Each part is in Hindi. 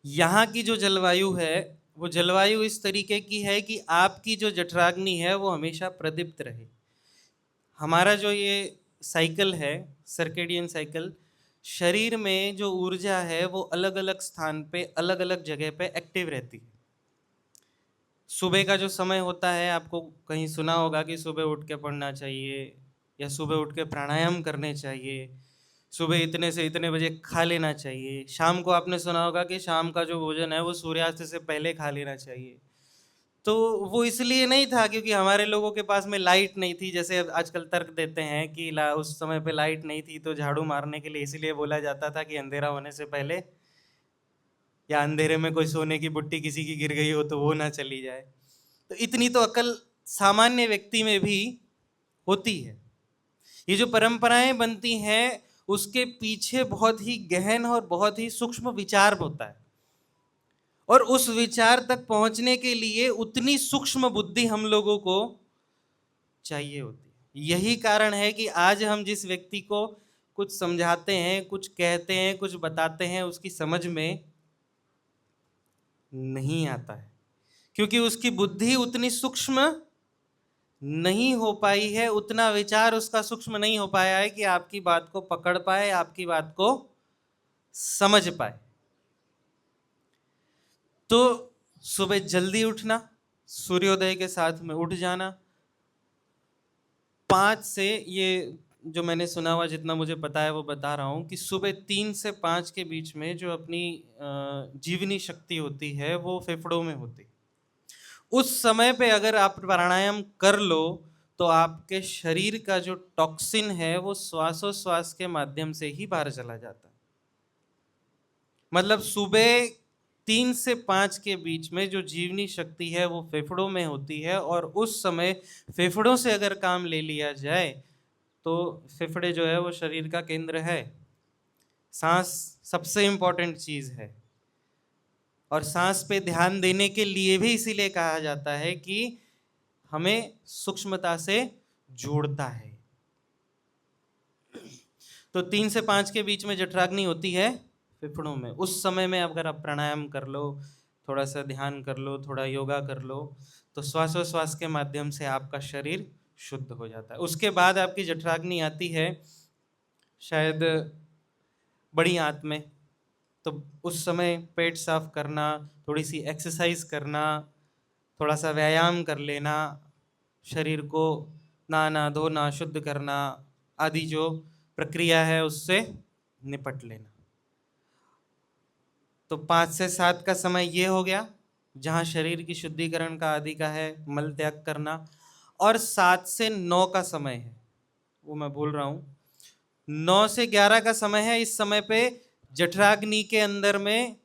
यहाँ की जो जलवायु है वो जलवायु इस तरीके की है कि आपकी जो जठराग्नि है वो हमेशा प्रदीप्त रहे। हमारा जो ये साइकिल है, सर्केडियन साइकिल, शरीर में जो ऊर्जा है वो अलग अलग स्थान पे अलग अलग जगह पे एक्टिव रहती है। सुबह का जो समय होता है, आपको कहीं सुना होगा कि सुबह उठ के पढ़ना चाहिए या सुबह उठ के प्राणायाम करने चाहिए, सुबह इतने से इतने बजे खा लेना चाहिए। शाम को आपने सुना होगा कि शाम का जो भोजन है वो सूर्यास्त से पहले खा लेना चाहिए। तो वो इसलिए नहीं था क्योंकि हमारे लोगों के पास में लाइट नहीं थी, जैसे आजकल तर्क देते हैं कि उस समय पे लाइट नहीं थी तो झाड़ू मारने के लिए इसलिए बोला जाता था कि अंधेरा होने से पहले, या अंधेरे में कोई सोने की बुट्टी किसी की गिर गई हो तो वो ना चली जाए। तो इतनी तो अकल सामान्य व्यक्ति में भी होती है। ये जो परंपराएं बनती हैं उसके पीछे बहुत ही गहन और बहुत ही सूक्ष्म विचार होता है, और उस विचार तक पहुंचने के लिए उतनी सूक्ष्म बुद्धि हम लोगों को चाहिए होती है। यही कारण है कि आज हम जिस व्यक्ति को कुछ समझाते हैं, कुछ कहते हैं, कुछ बताते हैं, उसकी समझ में नहीं आता है, क्योंकि उसकी बुद्धि उतनी सूक्ष्म नहीं हो पाई है, उतना विचार उसका सूक्ष्म नहीं हो पाया है कि आपकी बात को पकड़ पाए, आपकी बात को समझ पाए। तो सुबह जल्दी उठना, सूर्योदय के साथ में उठ जाना। 5 से, ये जो मैंने सुना हुआ जितना मुझे पता है वो बता रहा हूँ, कि सुबह 3 से 5 के बीच में जो अपनी जीवनी शक्ति होती है वो फेफड़ों में होती है। उस समय पे अगर आप प्राणायाम कर लो तो आपके शरीर का जो टॉक्सिन है वो श्वासोश्वास के माध्यम से ही बाहर चला जाता है। मतलब सुबह 3 से 5 के बीच में जो जीवनी शक्ति है वो फेफड़ों में होती है, और उस समय फेफड़ों से अगर काम ले लिया जाए तो फेफड़े जो है वो शरीर का केंद्र है। सांस सबसे इंपॉर्टेंट चीज है, और सांस पे ध्यान देने के लिए भी इसीलिए कहा जाता है कि हमें सूक्ष्मता से जोड़ता है। तो 3 से 5 के बीच में जठराग्नि होती है फेफड़ों में। उस समय में अगर आप प्राणायाम कर लो, थोड़ा सा ध्यान कर लो, थोड़ा योगा कर लो, तो श्वासोश्वास के माध्यम से आपका शरीर शुद्ध हो जाता है। उसके बाद आपकी जठराग्नि आती है शायद बड़ी आंत में। तो उस समय पेट साफ करना, थोड़ी सी एक्सरसाइज करना, थोड़ा सा व्यायाम कर लेना, शरीर को नहाना धोना शुद्ध करना आदि जो प्रक्रिया है उससे निपट लेना। तो 5 से 7 का समय ये हो गया जहाँ शरीर की शुद्धिकरण का आदि का है, मल त्याग करना। और 7 से 9 का समय है, वो मैं बोल रहा हूँ, 9 से 11 का समय है। इस समय पे जठराग्नि के अंदर में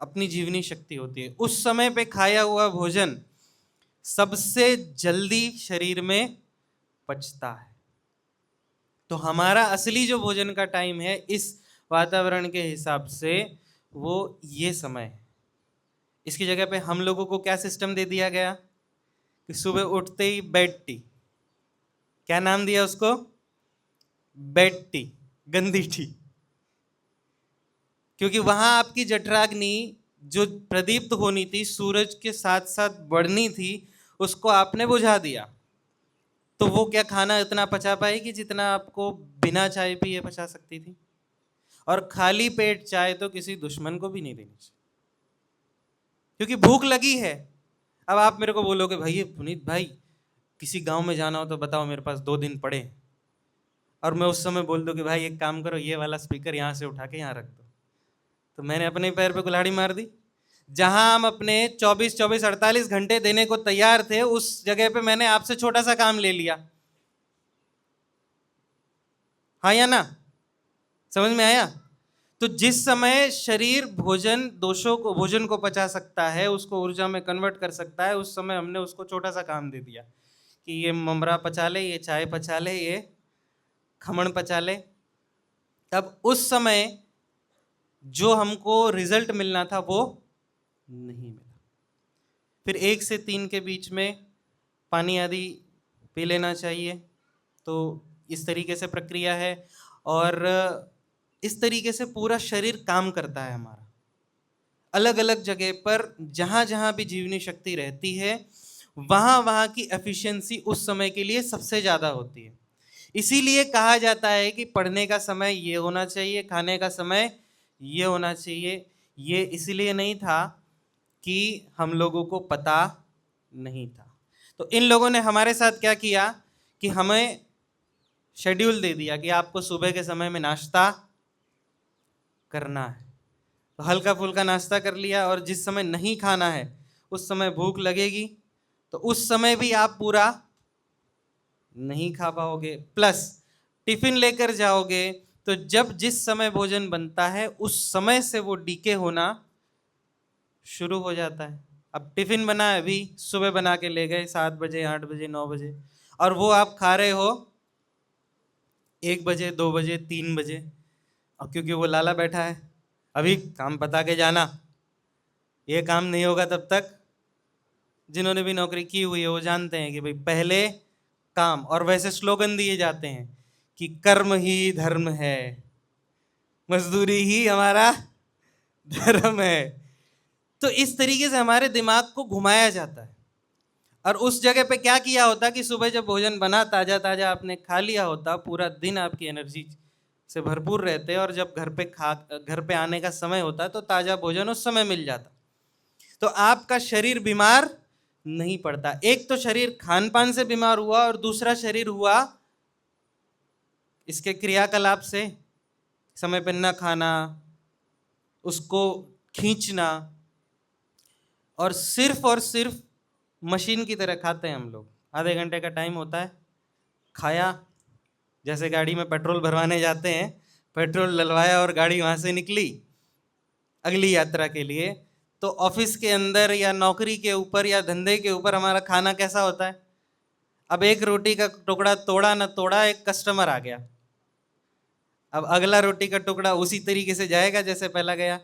अपनी जीवनी शक्ति होती है। उस समय पे खाया हुआ भोजन सबसे जल्दी शरीर में पचता है। तो हमारा असली जो भोजन का टाइम है इस वातावरण के हिसाब से वो ये समय है। इसकी जगह पे हम लोगों को क्या सिस्टम दे दिया गया कि सुबह उठते ही बेड टी, क्या नाम दिया उसको? बेड टी, गंदी टी। क्योंकि वहां आपकी जठराग्नि जो प्रदीप्त होनी थी, सूरज के साथ साथ बढ़नी थी, उसको आपने बुझा दिया। तो वो क्या खाना इतना पचा पाएगी जितना आपको बिना चाय पिए पचा सकती थी? और खाली पेट चाय तो किसी दुश्मन को भी नहीं देनी चाहिए, क्योंकि भूख लगी है। अब आप मेरे को बोलोगे भाई पुनीत भाई किसी गांव में जाना हो तो बताओ, मेरे पास 2 दिन पड़े, और मैं उस समय बोल दूं कि भाई एक काम करो, ये वाला स्पीकर यहाँ से उठा के यहाँ रख दो, तो मैंने अपने पैर पे कुल्हाड़ी मार दी। जहां हम अपने 24-24 48 घंटे देने को तैयार थे, उस जगह पे मैंने आपसे छोटा सा काम ले लिया। हाँ या ना? समझ में आया? तो जिस समय शरीर भोजन को पचा सकता है, उसको ऊर्जा में कन्वर्ट कर सकता है, उस समय हमने उसको छोटा सा काम दे दिया कि ये ममरा पचा ले, ये चाय पचा ले, ये खमण पचा ले। तब उस समय जो हमको रिजल्ट मिलना था वो नहीं मिला। फिर 1 से 3 के बीच में पानी आदि पी लेना चाहिए। तो इस तरीके से प्रक्रिया है, और इस तरीके से पूरा शरीर काम करता है हमारा। अलग अलग जगह पर जहाँ जहाँ भी जीवनी शक्ति रहती है वहाँ वहाँ की एफिशिएंसी उस समय के लिए सबसे ज़्यादा होती है। इसीलिए कहा जाता है कि पढ़ने का समय ये होना चाहिए, खाने का समय ये होना चाहिए। ये इसलिए नहीं था कि हम लोगों को पता नहीं था। तो इन लोगों ने हमारे साथ क्या किया कि हमें शेड्यूल दे दिया कि आपको सुबह के समय में नाश्ता करना है, तो हल्का फुल्का नाश्ता कर लिया, और जिस समय नहीं खाना है उस समय भूख लगेगी तो उस समय भी आप पूरा नहीं खा पाओगे। प्लस टिफिन लेकर जाओगे तो जब जिस समय भोजन बनता है उस समय से वो डीके होना शुरू हो जाता है। अब टिफिन बना है, अभी सुबह बना के ले गए 7 बजे 8 बजे 9 बजे, और वो आप खा रहे हो 1 बजे 2 बजे 3 बजे। अब क्योंकि वो लाला बैठा है, अभी काम बता के जाना, ये काम नहीं होगा तब तक। जिन्होंने भी नौकरी की हुई है वो जानते हैं कि भाई पहले काम, और वैसे स्लोगन दिए जाते हैं कि कर्म ही धर्म है, मजदूरी ही हमारा धर्म है। तो इस तरीके से हमारे दिमाग को घुमाया जाता है। और उस जगह पे क्या किया होता कि सुबह जब भोजन बना ताजा ताजा आपने खा लिया होता, पूरा दिन आपकी एनर्जी से भरपूर रहते, और जब घर पे आने का समय होता तो ताजा भोजन उस समय मिल जाता, तो आपका शरीर बीमार नहीं पड़ता। एक तो शरीर खान पान से बीमार हुआ, और दूसरा शरीर हुआ इसके क्रियाकलाप से, समय पर न खाना, उसको खींचना, और सिर्फ मशीन की तरह खाते हैं हम लोग। आधे घंटे का टाइम होता है, खाया, जैसे गाड़ी में पेट्रोल भरवाने जाते हैं, पेट्रोल डलवाया और गाड़ी वहाँ से निकली अगली यात्रा के लिए। तो ऑफिस के अंदर या नौकरी के ऊपर या धंधे के ऊपर हमारा खाना कैसा होता है? अब एक रोटी का टुकड़ा तोड़ा न तोड़ा, एक कस्टमर आ गया, अब अगला रोटी का टुकड़ा उसी तरीके से जाएगा जैसे पहला गया?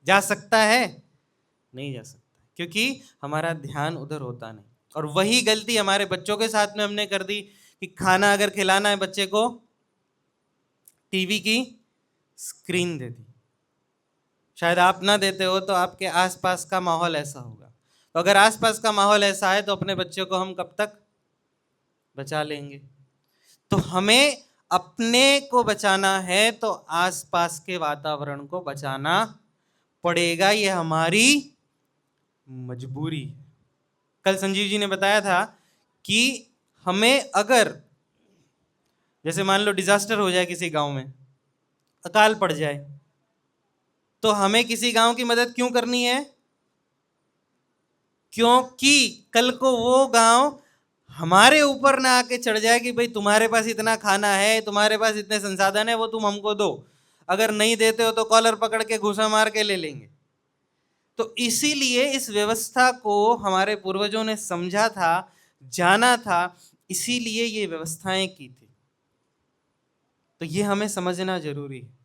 जा सकता है? नहीं जा सकता, क्योंकि हमारा ध्यान उधर होता नहीं। और वही गलती हमारे बच्चों के साथ में हमने कर दी कि खाना अगर खिलाना है बच्चे को, टीवी की स्क्रीन दे दी। शायद आप ना देते हो तो आपके आसपास का माहौल ऐसा होगा। तो अगर आसपास का माहौल ऐसा है तो अपने बच्चों को हम कब तक बचा लेंगे? तो हमें अपने को बचाना है तो आसपास के वातावरण को बचाना पड़ेगा, ये हमारी मजबूरी है। कल संजीव जी ने बताया था कि हमें अगर जैसे मान लो डिजास्टर हो जाए किसी गांव में, अकाल पड़ जाए, तो हमें किसी गांव की मदद क्यों करनी है? क्योंकि कल को वो गांव हमारे ऊपर ना आके चढ़ जाए कि भाई तुम्हारे पास इतना खाना है, तुम्हारे पास इतने संसाधन है, वो तुम हमको दो, अगर नहीं देते हो तो कॉलर पकड़ के घुसा मार के ले लेंगे। तो इसीलिए इस व्यवस्था को हमारे पूर्वजों ने समझा था, जाना था, इसीलिए ये व्यवस्थाएं की थी। तो ये हमें समझना जरूरी है।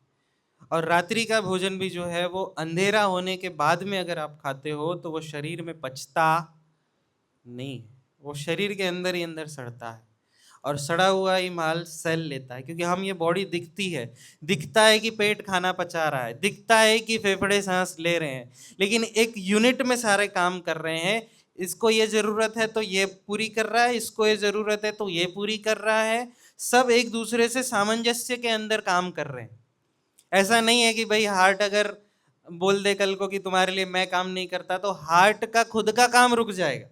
और रात्रि का भोजन भी जो है वो अंधेरा होने के बाद में अगर आप खाते हो तो वो शरीर में पचता नहीं है, वो शरीर के अंदर ही अंदर सड़ता है, और सड़ा हुआ ही माल सेल लेता है। क्योंकि हम ये बॉडी दिखती है, दिखता है कि पेट खाना पचा रहा है, दिखता है कि फेफड़े सांस ले रहे हैं, लेकिन एक यूनिट में सारे काम कर रहे हैं। इसको ये ज़रूरत है तो ये पूरी कर रहा है, इसको ये ज़रूरत है तो ये पूरी कर रहा है। सब एक दूसरे से सामंजस्य के अंदर काम कर रहे हैं। ऐसा नहीं है कि भाई हार्ट अगर बोल दे कल को कि तुम्हारे लिए मैं काम नहीं करता, तो हार्ट का खुद का काम रुक जाएगा।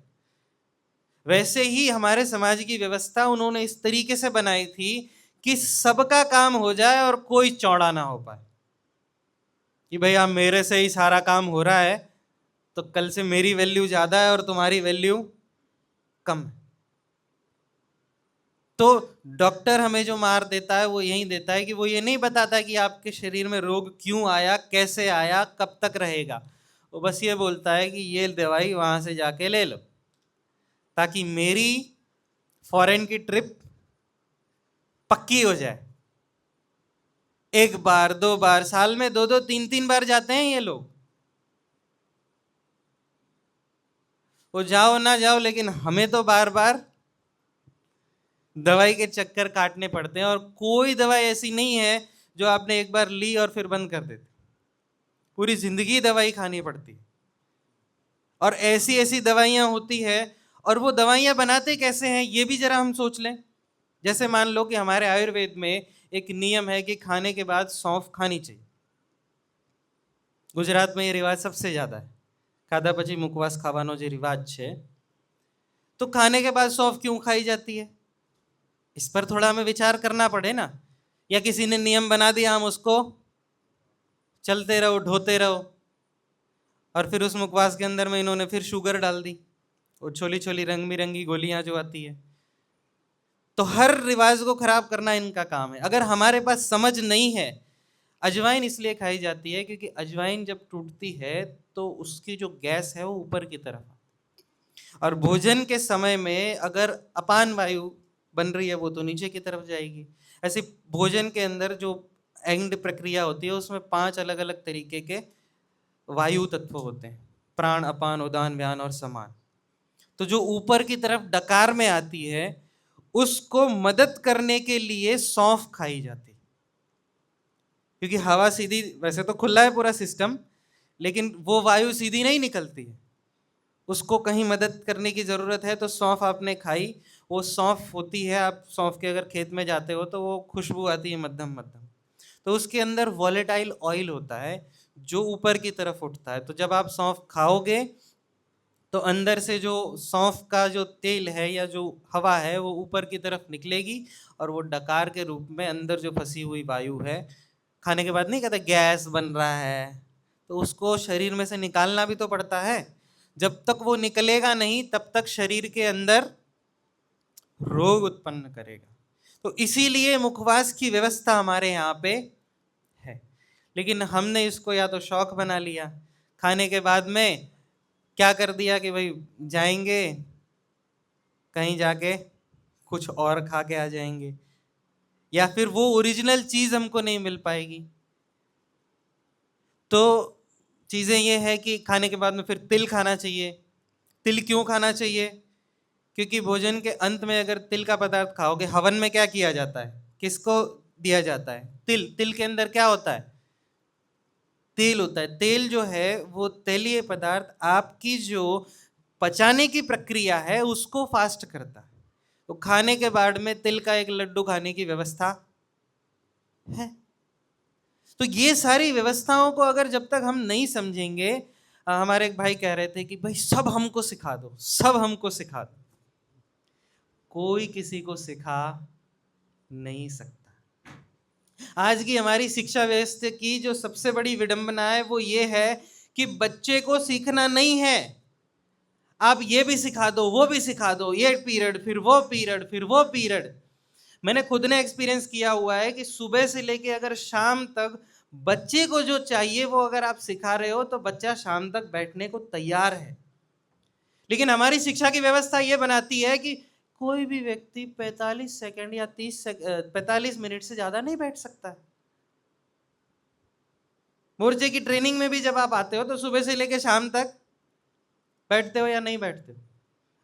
वैसे ही हमारे समाज की व्यवस्था उन्होंने इस तरीके से बनाई थी कि सबका काम हो जाए और कोई चौड़ा ना हो पाए, कि भाई अब मेरे से ही सारा काम हो रहा है तो कल से मेरी वैल्यू ज्यादा है और तुम्हारी वैल्यू कम है। तो डॉक्टर हमें जो मार देता है वो यही देता है कि वो ये नहीं बताता कि आपके शरीर में रोग क्यों आया, कैसे आया, कब तक रहेगा। वो बस ये बोलता है कि ये दवाई वहां से जाके ले लो, ताकि मेरी फॉरेन की ट्रिप पक्की हो जाए। 1 बार 2 बार साल में 2 2 3 3 बार जाते हैं ये लोग। वो जाओ ना जाओ, लेकिन हमें तो बार बार दवाई के चक्कर काटने पड़ते हैं। और कोई दवाई ऐसी नहीं है जो आपने एक बार ली और फिर बंद कर देते। पूरी जिंदगी दवाई खानी पड़ती है, और ऐसी ऐसी दवाइयां होती है। और वो दवाइयां बनाते कैसे हैं ये भी जरा हम सोच लें। जैसे मान लो कि हमारे आयुर्वेद में एक नियम है कि खाने के बाद सौंफ खानी चाहिए। गुजरात में ये रिवाज सबसे ज्यादा है, खाधा પછી मुखवास खाવાનો જે रिवाज है। तो खाने के बाद सौंफ क्यों खाई जाती है, इस पर थोड़ा हमें विचार करना पड़े ना। या किसी ने नियम बना दिया, हम उसको चलते रहो ढोते रहो, और फिर उस मुखवास के अंदर में इन्होंने फिर शुगर डाल दी, वो छोली छोली रंग बिरंगी गोलियां जो आती है। तो हर रिवाज को खराब करना इनका काम है। अगर हमारे पास समझ नहीं है, अजवाइन इसलिए खाई जाती है क्योंकि अजवाइन जब टूटती है तो उसकी जो गैस है वो ऊपर की तरफ, और भोजन के समय में अगर अपान वायु बन रही है वो तो नीचे की तरफ जाएगी। ऐसे भोजन के अंदर जो एंड प्रक्रिया होती है उसमें 5 अलग अलग तरीके के वायु तत्व होते हैं, प्राण, अपान, उदान, व्यान और समान। तो जो ऊपर की तरफ डकार में आती है उसको मदद करने के लिए सौंफ खाई जाती है, क्योंकि हवा सीधी, वैसे तो खुला है पूरा सिस्टम, लेकिन वो वायु सीधी नहीं निकलती है, उसको कहीं मदद करने की जरूरत है। तो सौंफ आपने खाई, वो सौंफ होती है, आप सौंफ के अगर खेत में जाते हो तो वो खुशबू आती है मध्यम मध्यम, तो उसके अंदर वॉलेटाइल ऑयल होता है जो ऊपर की तरफ उठता है। तो जब आप सौंफ खाओगे तो अंदर से जो सौंफ का जो तेल है या जो हवा है वो ऊपर की तरफ निकलेगी, और वो डकार के रूप में अंदर जो फंसी हुई वायु है, खाने के बाद नहीं कहते गैस बन रहा है, तो उसको शरीर में से निकालना भी तो पड़ता है। जब तक वो निकलेगा नहीं तब तक शरीर के अंदर रोग उत्पन्न करेगा। तो इसीलिए मुखवास की व्यवस्था हमारे यहाँ पे है। लेकिन हमने इसको या तो शौक बना लिया, खाने के बाद में क्या कर दिया कि भाई जाएंगे कहीं जाके कुछ और खा के आ जाएंगे, या फिर वो ओरिजिनल चीज हमको नहीं मिल पाएगी। तो चीजें ये है कि खाने के बाद में फिर तिल खाना चाहिए। तिल क्यों खाना चाहिए, क्योंकि भोजन के अंत में अगर तिल का पदार्थ खाओगे, हवन में क्या किया जाता है, किसको दिया जाता है, तिल। तिल के अंदर क्या होता है, तेल होता है। तेल जो है वो तेलीय पदार्थ आपकी जो पचाने की प्रक्रिया है उसको फास्ट करता है। तो खाने के बाद में तिल का एक लड्डू खाने की व्यवस्था है। तो ये सारी व्यवस्थाओं को अगर जब तक हम नहीं समझेंगे, हमारे एक भाई कह रहे थे कि भाई सब हमको सिखा दो, सब हमको सिखा दो। कोई किसी को सिखा नहीं सकता। आज की हमारी शिक्षा व्यवस्था की जो सबसे बड़ी विडंबना है वो ये है कि बच्चे को सीखना नहीं है, आप ये भी सिखा दो वो भी सिखा दो, ये पीरियड फिर वो पीरियड फिर वो पीरियड। मैंने खुद ने एक्सपीरियंस किया हुआ है कि सुबह से लेके अगर शाम तक बच्चे को जो चाहिए वो अगर आप सिखा रहे हो तो बच्चा शाम तक बैठने को तैयार है। लेकिन हमारी शिक्षा की व्यवस्था ये बनाती है कि कोई भी व्यक्ति 45 सेकंड या 45 मिनट से ज्यादा नहीं बैठ सकता। मोर्चे की ट्रेनिंग में भी जब आप आते हो तो सुबह से लेके शाम तक बैठते हो या नहीं बैठते हो।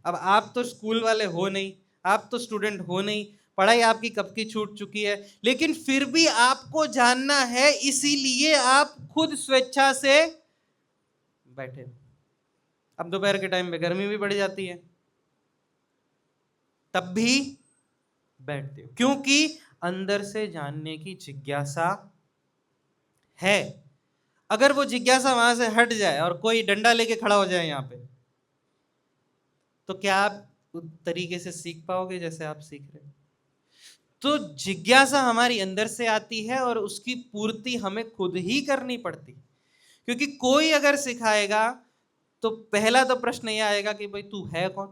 अब आप तो स्कूल वाले हो नहीं, आप तो स्टूडेंट हो नहीं, पढ़ाई आपकी कब की छूट चुकी है, लेकिन फिर भी आपको जानना है, इसीलिए आप खुद स्वेच्छा से बैठे। अब दोपहर के टाइम में गर्मी भी बढ़ जाती है, तब भी बैठते हो, क्योंकि अंदर से जानने की जिज्ञासा है। अगर वो जिज्ञासा वहां से हट जाए और कोई डंडा लेके खड़ा हो जाए यहाँ पे, तो क्या आप उस तरीके से सीख पाओगे जैसे आप सीख रहे हो। तो जिज्ञासा हमारी अंदर से आती है और उसकी पूर्ति हमें खुद ही करनी पड़ती, क्योंकि कोई अगर सिखाएगा तो पहला तो प्रश्न यह आएगा कि भाई तू है कौन।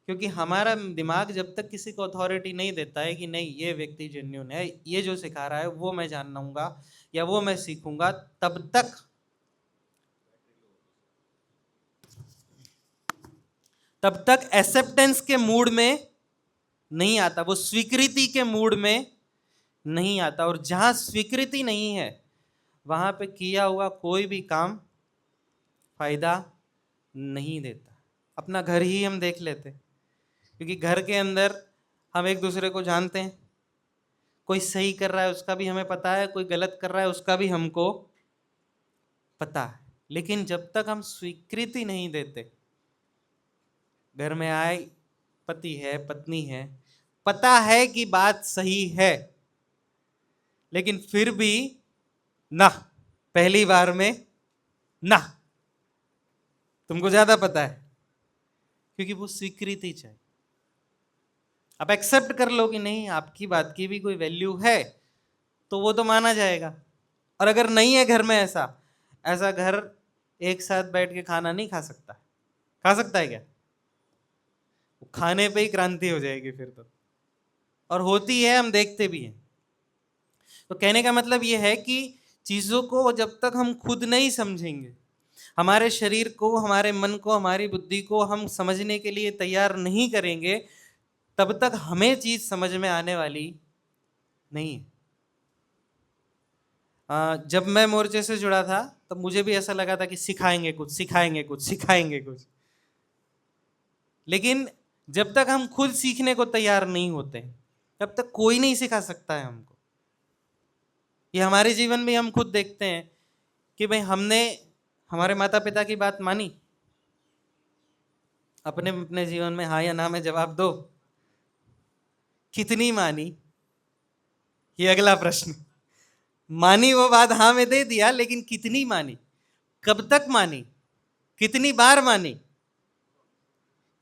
क्योंकि हमारा दिमाग जब तक किसी को अथॉरिटी नहीं देता है कि नहीं ये व्यक्ति जेन्युइन है, ये जो सिखा रहा है वो मैं जानूंगा या वो मैं सीखूंगा, तब तक एक्सेप्टेंस के मूड में नहीं आता, वो स्वीकृति के मूड में नहीं आता। और जहां स्वीकृति नहीं है वहां पे किया हुआ कोई भी काम फायदा नहीं देता। अपना घर ही हम देख लेते, क्योंकि घर के अंदर हम एक दूसरे को जानते हैं, कोई सही कर रहा है उसका भी हमें पता है, कोई गलत कर रहा है उसका भी हमको पता है। लेकिन जब तक हम स्वीकृति नहीं देते, घर में आए पति है पत्नी है, पता है कि बात सही है, लेकिन फिर भी ना, पहली बार में ना, तुमको ज्यादा पता है, क्योंकि वो स्वीकृति चाहिए। आप एक्सेप्ट कर लो कि नहीं आपकी बात की भी कोई वैल्यू है, तो वो तो माना जाएगा। और अगर नहीं है घर में ऐसा ऐसा घर एक साथ बैठ के खाना नहीं खा सकता। खा सकता है क्या? खाने पे ही क्रांति हो जाएगी फिर तो, और होती है, हम देखते भी हैं। तो कहने का मतलब यह है कि चीजों को जब तक हम खुद नहीं समझेंगे, हमारे शरीर को, हमारे मन को, हमारी बुद्धि को हम समझने के लिए तैयार नहीं करेंगे, तब तक हमें चीज समझ में आने वाली नहीं है। जब मैं मोर्चे से जुड़ा था तब मुझे भी ऐसा लगा था कि सिखाएंगे कुछ, सिखाएंगे कुछ, सिखाएंगे कुछ। लेकिन जब तक हम खुद सीखने को तैयार नहीं होते तब तक कोई नहीं सिखा सकता है हमको। ये हमारे जीवन में हम खुद देखते हैं कि भाई हमने हमारे माता पिता की बात मानी, अपने अपने जीवन में हाँ या ना में जवाब दो। कितनी मानी, ये अगला प्रश्न। मानी वो बात हाँ में दे दिया, लेकिन कितनी मानी, कब तक मानी, कितनी बार मानी?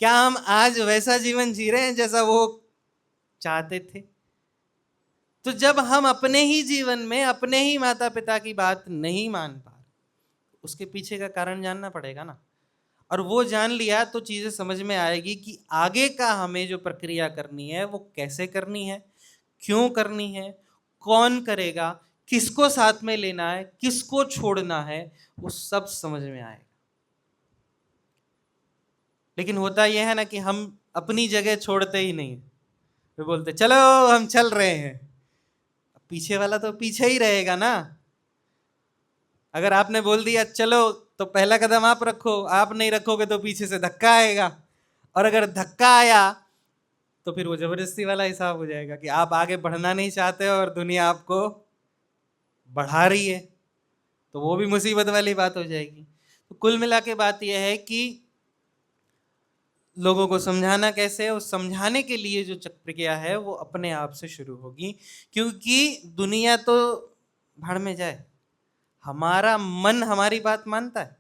क्या हम आज वैसा जीवन जी रहे हैं जैसा वो चाहते थे? तो जब हम अपने ही जीवन में अपने ही माता पिता की बात नहीं मान पा रहे, उसके पीछे का कारण जानना पड़ेगा ना। और वो जान लिया तो चीजें समझ में आएगी कि आगे का हमें जो प्रक्रिया करनी है वो कैसे करनी है, क्यों करनी है, कौन करेगा, किसको साथ में लेना है, किसको छोड़ना है, वो सब समझ में आएगा। लेकिन होता यह है ना कि हम अपनी जगह छोड़ते ही नहीं, वे बोलते चलो हम चल रहे हैं। पीछे वाला तो पीछे ही रहेगा ना। अगर आपने बोल दिया चलो तो पहला कदम आप रखो, आप नहीं रखोगे तो पीछे से धक्का आएगा, और अगर धक्का आया तो फिर वो जबरदस्ती वाला हिसाब हो जाएगा कि आप आगे बढ़ना नहीं चाहते हो और दुनिया आपको बढ़ा रही है, तो वो भी मुसीबत वाली बात हो जाएगी। तो कुल मिला के बात यह है कि लोगों को समझाना कैसे है, उस समझाने के लिए जो प्रक्रिया है वो अपने आप से शुरू होगी। क्योंकि दुनिया तो भाड़ में जाए, हमारा मन हमारी बात मानता है?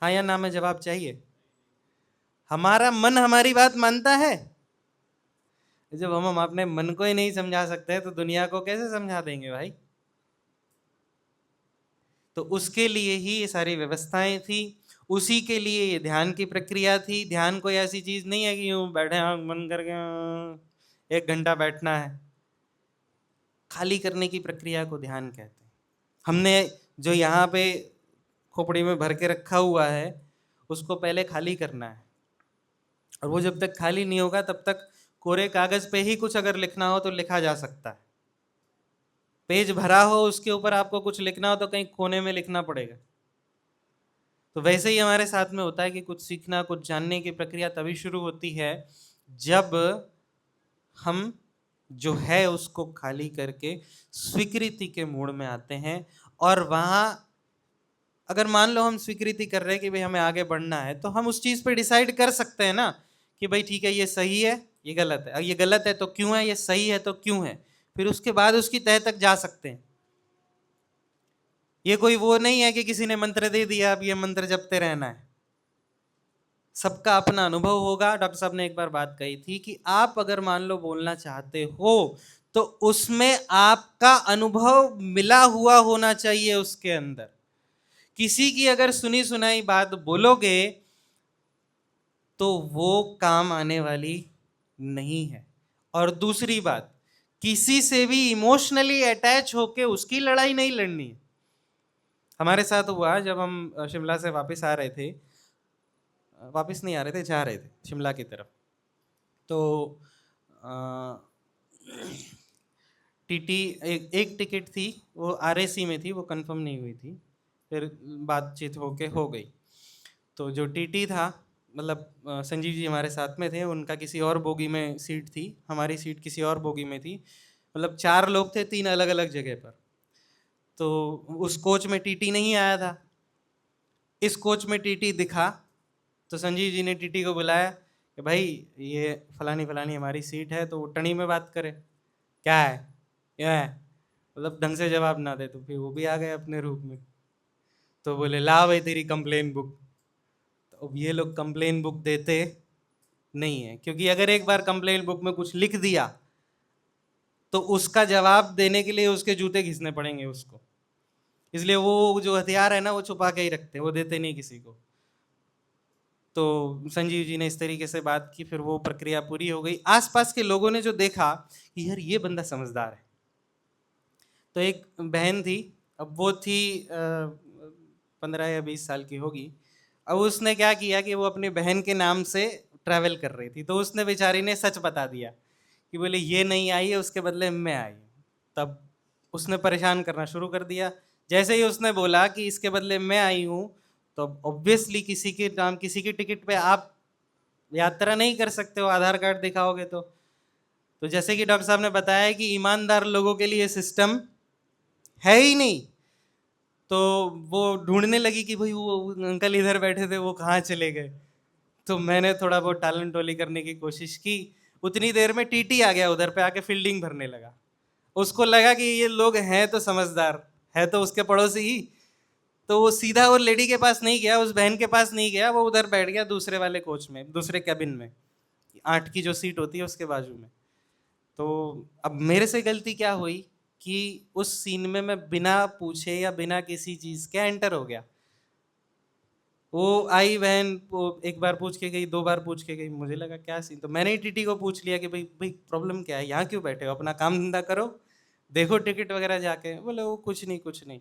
हाँ या ना में जवाब चाहिए। हमारा मन हमारी बात मानता है? जब हम अपने मन को ही नहीं समझा सकते तो दुनिया को कैसे समझा देंगे भाई? तो उसके लिए ही ये सारी व्यवस्थाएं थी, उसी के लिए ये ध्यान की प्रक्रिया थी। ध्यान कोई ऐसी चीज नहीं है कि यूं बैठे आंख बंद करके 1 घंटा बैठना है। खाली करने की प्रक्रिया को ध्यान कहते हैं। हमने जो यहाँ पे खोपड़ी में भर के रखा हुआ है उसको पहले खाली करना है, और वो जब तक खाली नहीं होगा तब तक कोरे कागज पे ही कुछ अगर लिखना हो तो लिखा जा सकता है। पेज भरा हो उसके ऊपर आपको कुछ लिखना हो तो कहीं कोने में लिखना पड़ेगा। तो वैसे ही हमारे साथ में होता है कि कुछ सीखना, कुछ जानने की प्रक्रिया तभी शुरू होती है जब हम जो है उसको खाली करके स्वीकृति के मूड में आते हैं। और वहां अगर मान लो हम स्वीकृति कर रहे हैं कि भाई हमें आगे बढ़ना है, तो हम उस चीज पे डिसाइड कर सकते हैं ना कि भाई ठीक है, ये सही है, ये गलत है। ये गलत है तो क्यों है, ये सही है तो क्यों है, फिर उसके बाद उसकी तह तक जा सकते हैं। ये कोई वो नहीं है कि किसी ने मंत्र दे दिया अब ये मंत्र जपते रहना है। सबका अपना अनुभव होगा। डॉक्टर साहब ने एक बार बात कही थी कि आप अगर मान लो बोलना चाहते हो तो उसमें आपका अनुभव मिला हुआ होना चाहिए उसके अंदर। किसी की अगर सुनी सुनाई बात बोलोगे तो वो काम आने वाली नहीं है। और दूसरी बात, किसी से भी इमोशनली अटैच होके उसकी लड़ाई नहीं लड़नी है। हमारे साथ हुआ जब हम शिमला से वापस आ रहे थे, वापस नहीं आ रहे थे, जा रहे थे शिमला की तरफ। तो टीटी एक टिकट थी, वो आरएसी में थी, वो कंफर्म नहीं हुई थी, फिर बातचीत होके हो गई। तो जो टीटी था मतलब संजीव जी हमारे साथ में थे, उनका किसी और बोगी में सीट थी, हमारी सीट किसी और बोगी में थी। मतलब 4 लोग थे 3 अलग अलग जगह पर। तो उस कोच में टीटी नहीं आया था, इस कोच में टीटी दिखा। तो संजीव जी ने टीटी को बुलाया कि भाई ये फलानी फलानी हमारी सीट है, तो वो टणी में बात करे, क्या है क्या है, मतलब ढंग से जवाब ना दे, तो फिर वो भी आ गए अपने रूप में। तो बोले ला भाई तेरी कंप्लेन बुक। तो अब ये लोग कंप्लेन बुक देते नहीं है, क्योंकि अगर एक बार कंप्लेन बुक में कुछ लिख दिया तो उसका जवाब देने के लिए उसके जूते घिसने पड़ेंगे उसको। इसलिए वो जो हथियार है ना वो छुपा के ही रखते हैं, वो देते नहीं किसी को। तो संजीव जी ने इस तरीके से बात की, फिर वो प्रक्रिया पूरी हो गई। आसपास के लोगों ने जो देखा कि यार ये बंदा समझदार है, तो एक बहन थी, अब वो थी 15 या 20 साल की होगी। अब उसने क्या किया कि वो अपनी बहन के नाम से ट्रैवल कर रही थी, तो उसने बेचारी ने सच बता दिया कि बोले ये नहीं आई है, उसके बदले मैं आई हूँ। तब उसने परेशान करना शुरू कर दिया। जैसे ही उसने बोला कि इसके बदले मैं आई हूँ, तो ऑब्वियसली किसी के नाम किसी की टिकट पे आप यात्रा नहीं कर सकते हो, आधार कार्ड दिखाओगे तो जैसे कि डॉक्टर साहब ने बताया कि ईमानदार लोगों के लिए सिस्टम है ही नहीं। तो वो ढूंढने लगी कि भाई वो अंकल इधर बैठे थे वो कहाँ चले गए। तो मैंने थोड़ा बहुत टालम टोली करने की कोशिश की। उतनी देर में टीटी आ गया, उधर पे आके फील्डिंग भरने लगा। उसको लगा कि ये लोग हैं तो समझदार, है तो उसके पड़ोसी ही। तो वो सीधा वो लेडी के पास नहीं गया, उस बहन के पास नहीं गया, वो उधर बैठ गया दूसरे वाले कोच में, दूसरे कैबिन में, 8 की जो सीट होती है उसके बाजू में। तो अब मेरे से गलती क्या हुई कि उस सीन में मैं बिना पूछे या बिना किसी चीज के एंटर हो गया। वो आई बहन, वो एक बार पूछ के गई, 2 बार पूछ के गई, मुझे लगा क्या सीन, तो मैंने ही टीटी को पूछ लिया कि भाई भाई प्रॉब्लम क्या है, यहाँ क्यों बैठे हो, अपना काम धंधा करो, देखो टिकट वगैरह जाके। बोले वो कुछ नहीं कुछ नहीं।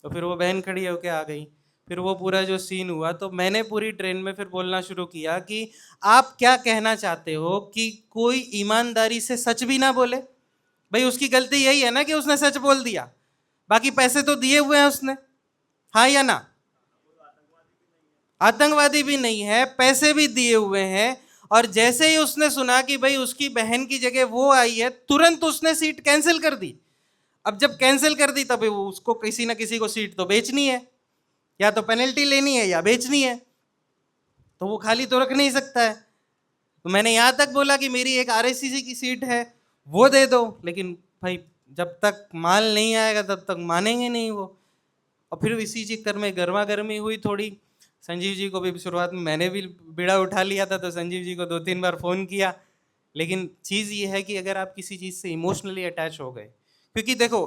तो फिर वो बहन खड़ी होके आ गई। फिर वो पूरा जो सीन हुआ, तो मैंने पूरी ट्रेन में फिर बोलना शुरू किया कि आप क्या कहना चाहते हो कि कोई ईमानदारी से सच भी ना बोले। भाई उसकी गलती यही है ना कि उसने सच बोल दिया, बाकी पैसे तो दिए हुए हैं उसने, हाँ या ना। आतंकवादी भी नहीं है, पैसे भी दिए हुए हैं। और जैसे ही उसने सुना कि भाई उसकी बहन की जगह वो आई है, तुरंत उसने सीट कैंसिल कर दी। अब जब कैंसिल कर दी तब उसको किसी ना किसी को सीट तो बेचनी है, या तो पेनल्टी लेनी है या बेचनी है, तो वो खाली तो रख नहीं सकता है। तो मैंने यहां तक बोला कि मेरी एक आरएससीसी की सीट है वो दे दो, लेकिन भाई जब तक माल नहीं आएगा तब तक मानेंगे नहीं वो। और फिर इसी चक्कर में गर्मा गर्मी हुई थोड़ी। संजीव जी को भी शुरुआत में मैंने भी बीड़ा उठा लिया था, तो संजीव जी को 2-3 बार फ़ोन किया। लेकिन चीज़ ये है कि अगर आप किसी चीज़ से इमोशनली अटैच हो गए, क्योंकि देखो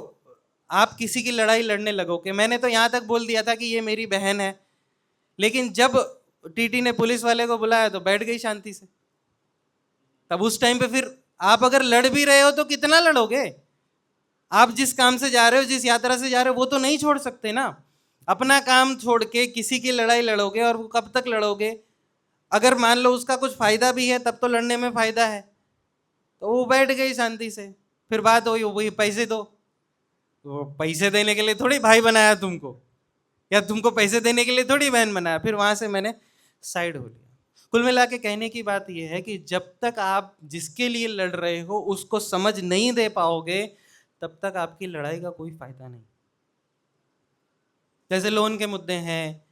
आप किसी की लड़ाई लड़ने लगोगे, मैंने तो यहाँ तक बोल दिया था कि ये मेरी बहन है, लेकिन जब टीटी ने पुलिस वाले को बुलाया तो बैठ गई शांति से। तब उस टाइम पे फिर आप अगर लड़ भी रहे हो तो कितना लड़ोगे। आप जिस काम से जा रहे हो, जिस यात्रा से जा रहे हो, वो तो नहीं छोड़ सकते ना। अपना काम छोड़ के किसी की लड़ाई लड़ोगे, और वो कब तक लड़ोगे। अगर मान लो उसका कुछ फायदा भी है तब तो लड़ने में फायदा है। तो वो बैठ गई शांति से। फिर बात हुई वही पैसे दो, तो पैसे देने के लिए थोड़ी भाई बनाया तुमको, या तुमको पैसे देने के लिए थोड़ी बहन बनाया। फिर वहां से मैंने साइड हो लिया। कुल मिला के कहने की बात यह है कि जब तक आप जिसके लिए लड़ रहे हो उसको समझ नहीं दे पाओगे, तब तक आपकी लड़ाई का कोई फायदा नहीं। जैसे लोन के मुद्दे हैं,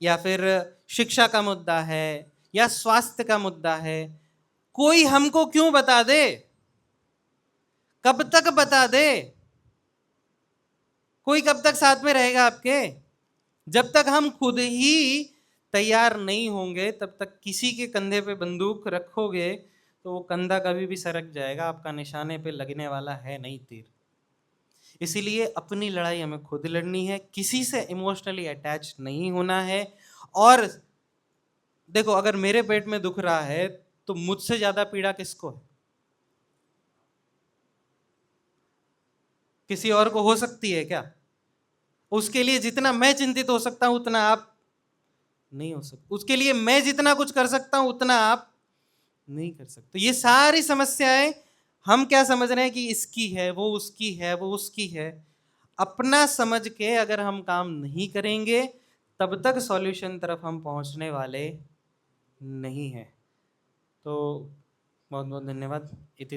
या फिर शिक्षा का मुद्दा है, या स्वास्थ्य का मुद्दा है, कोई हमको क्यों बता दे, कब तक बता दे, कोई कब तक साथ में रहेगा आपके। जब तक हम खुद ही तैयार नहीं होंगे तब तक किसी के कंधे पे बंदूक रखोगे तो वो कंधा कभी भी सरक जाएगा, आपका निशाने पे लगने वाला है नहीं तीर। इसीलिए अपनी लड़ाई हमें खुद लड़नी है, किसी से इमोशनली अटैच नहीं होना है। और देखो अगर मेरे पेट में दुख रहा है तो मुझसे ज्यादा पीड़ा किसको है, किसी और को हो सकती है क्या। उसके लिए जितना मैं चिंतित हो सकता हूं उतना आप नहीं हो सकते, उसके लिए मैं जितना कुछ कर सकता हूं उतना आप नहीं कर सकते। ये सारी समस्याएं हम क्या समझ रहे हैं कि इसकी है, वो उसकी है, वो उसकी है। अपना समझ के अगर हम काम नहीं करेंगे तब तक सॉल्यूशन तरफ हम पहुंचने वाले नहीं है। तो बहुत बहुत धन्यवाद। इति